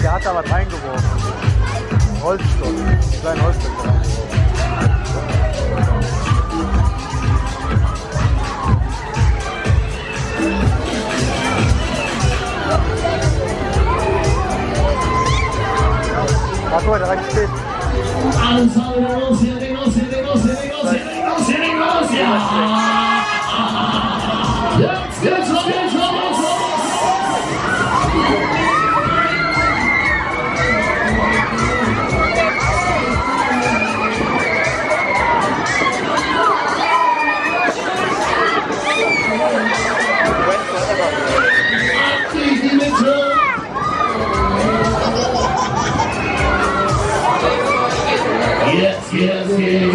Der hat da was reingeworfen. Holzstock. Einen kleinen Holzstock reingeworfen. Ach, guck mal, da rein steht. Alles los, hier, leg los, hier, leg los, hier, leg los, hier, leg los, hier, leg los, ja! Jetzt geht's los, jetzt los! Yes, yes, yes.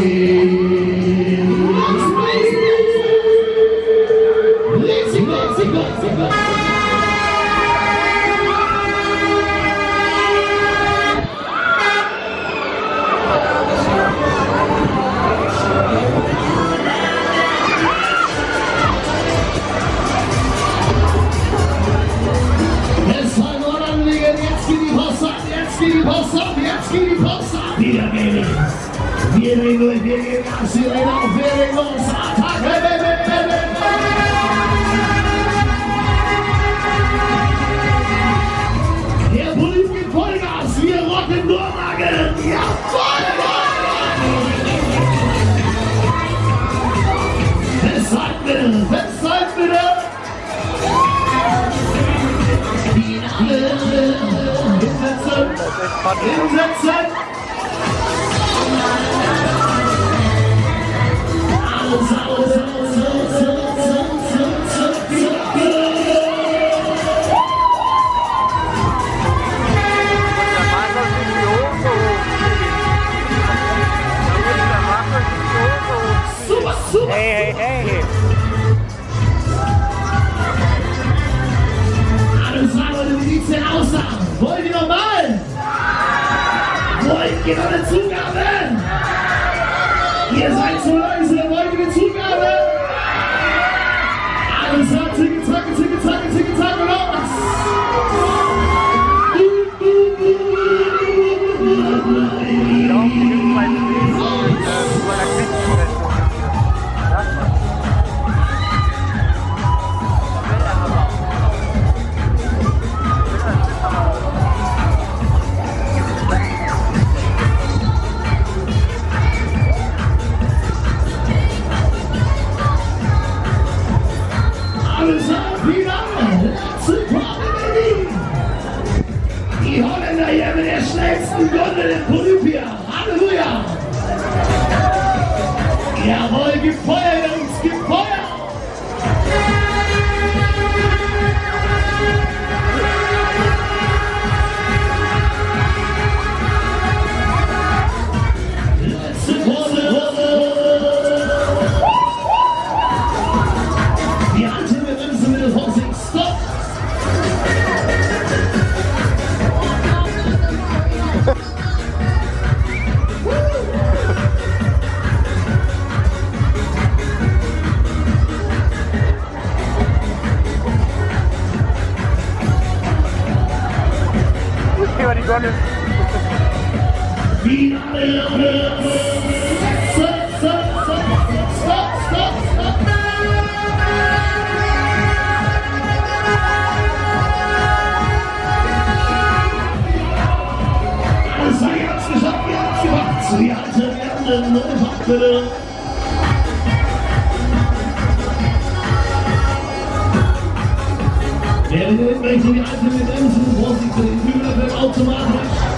Let's go. Jetzt fangen wir an, jetzt geht die Post ab, jetzt geht die Post ab, jetzt geht die Post ab. Wieder geht es. Wir legen durch, wir gehen Gas, wir legen auf, wir legen los. Attacke, der Polyp gibt Vollgas, wir rocken Dormagen. Jawohl! Festhalten bitte, festhalten bitte. Hinsetzen. Super. Hey. Alles klar, Leute, wie sieht's denn aus? Wollt ihr noch mal? Wollt ihr noch eine Zugabe? Ihr seid zu leise, wollt ihr eine Zugabe? Alles klar, zicke, los! Die Holländer hier mit der schnellsten Gondel im Polyp hier. Halleluja! Jawohl, gib Feuer, Jungs, gib Feuer! Letzte Runde! Die Alte bremsen mit der Forcing. Stopp! Die Sonne. Stopp! ohne Fahrt bitte. Wer hier möchte die einzelnen Bremsen, Vorsicht für den Kühler wird automatisch.